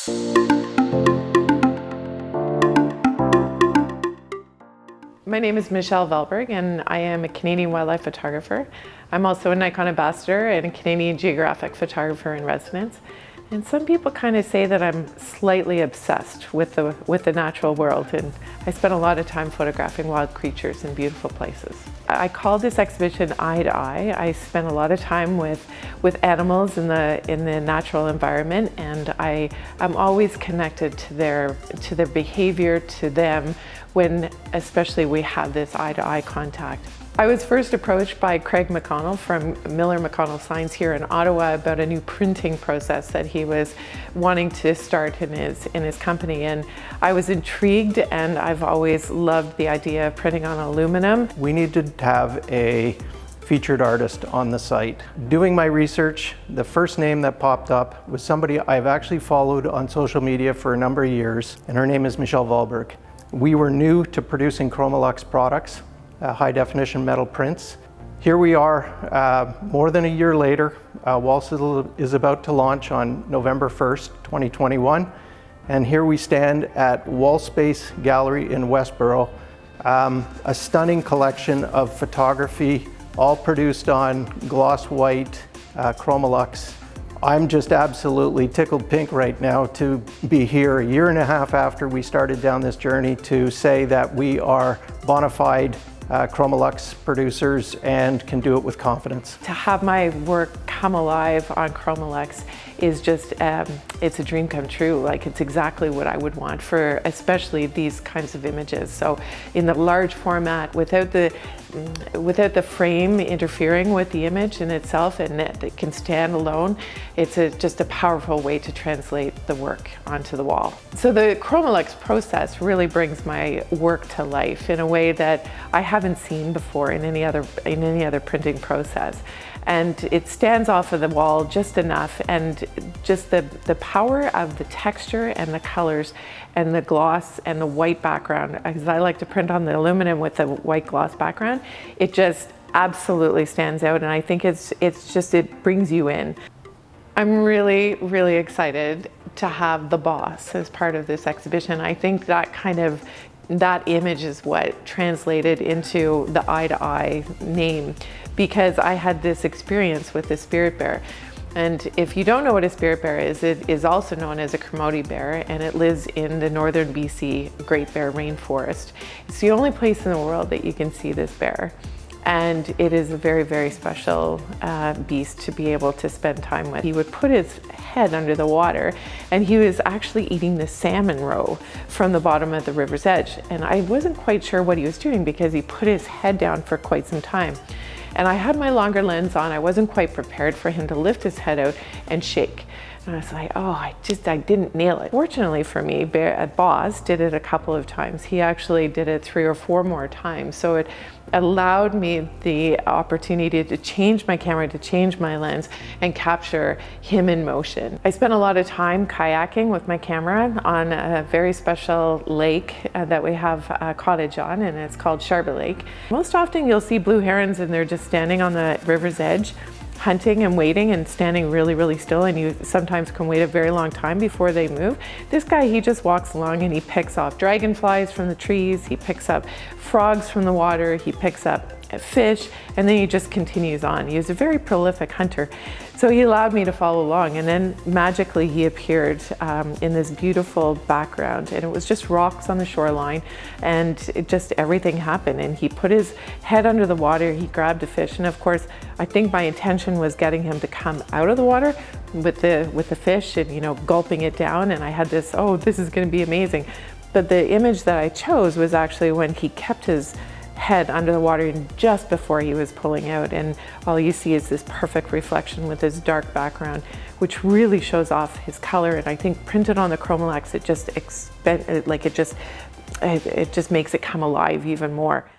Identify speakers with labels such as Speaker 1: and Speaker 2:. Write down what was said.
Speaker 1: My name is Michelle Valberg and I am a Canadian wildlife photographer. I'm also a Nikon ambassador and a Canadian Geographic photographer in residence. And some people kind of say that I'm slightly obsessed with the natural world, and I spend a lot of time photographing wild creatures in beautiful places. I call this exhibition Eye to Eye. I spend a lot of time with animals in the natural environment, and I'm always connected to their behavior, to them, when especially we have this eye-to-eye contact. I was first approached by Craig McConnell from Miller McConnell Signs here in Ottawa about a new printing process that he was wanting to start in his company, and I was intrigued, and I've always loved the idea of printing on aluminum.
Speaker 2: We needed to have a featured artist on the site. Doing my research, the first name that popped up was somebody I've actually followed on social media for a number of years, and her name is Michelle Valberg. We were new to producing ChromaLuxe products, high definition metal prints. Here we are more than a year later. Waltz is about to launch on November 1st, 2021. And here we stand at Wall Space Gallery in Westboro. A stunning collection of photography, all produced on gloss white ChromaLuxe. I'm just absolutely tickled pink right now to be here a year and a half after we started down this journey to say that we are bona fide ChromaLuxe producers and can do it with confidence.
Speaker 1: To have my work come alive on ChromaLuxe is just, it's a dream come true. Like, it's exactly what I would want for especially these kinds of images. So in the large format, without the frame interfering with the image in itself, and it can stand alone, it's just a powerful way to translate the work onto the wall. So the ChromaLuxe process really brings my work to life in a way that I haven't seen before in any other printing process. And it stands off of the wall just enough, and just the power of the texture and the colors and the gloss and the white background, because I like to print on the aluminum with the white gloss background, it just absolutely stands out, and I think it brings you in. I'm really, really excited to have the boss as part of this exhibition. I think that image is what translated into the Eye to Eye name, because I had this experience with the spirit bear. And if you don't know what a spirit bear is, it is also known as a Kermode bear, and it lives in the northern BC Great Bear Rainforest. It's the only place in the world that you can see this bear. And it is a very, very special beast to be able to spend time with. He would put his head under the water, and he was actually eating the salmon roe from the bottom of the river's edge. And I wasn't quite sure what he was doing because he put his head down for quite some time. And I had my longer lens on. I wasn't quite prepared for him to lift his head out and shake. And I was like, oh, I didn't nail it. Fortunately for me, Boss did it a couple of times. He actually did it 3 or 4 more times. So it allowed me the opportunity to change my camera, to change my lens, and capture him in motion. I spent a lot of time kayaking with my camera on a very special lake that we have a cottage on, and it's called Sharbet Lake. Most often you'll see blue herons, and they're just standing on the river's edge, hunting and waiting and standing really, really still, and you sometimes can wait a very long time before they move. This guy, he just walks along and he picks off dragonflies from the trees, he picks up frogs from the water, he picks up fish, and then he just continues on. He is a very prolific hunter. So he allowed me to follow along, and then magically he appeared in this beautiful background, and it was just rocks on the shoreline, and everything happened. And he put his head under the water, he grabbed a fish, and of course I think my intention was getting him to come out of the water with the fish and, you know, gulping it down, and I had this, oh, this is going to be amazing. But the image that I chose was actually when he kept his head under the water and just before he was pulling out, and all you see is this perfect reflection with his dark background, which really shows off his color. And I think printed on the ChromaLuxe, it just makes it come alive even more.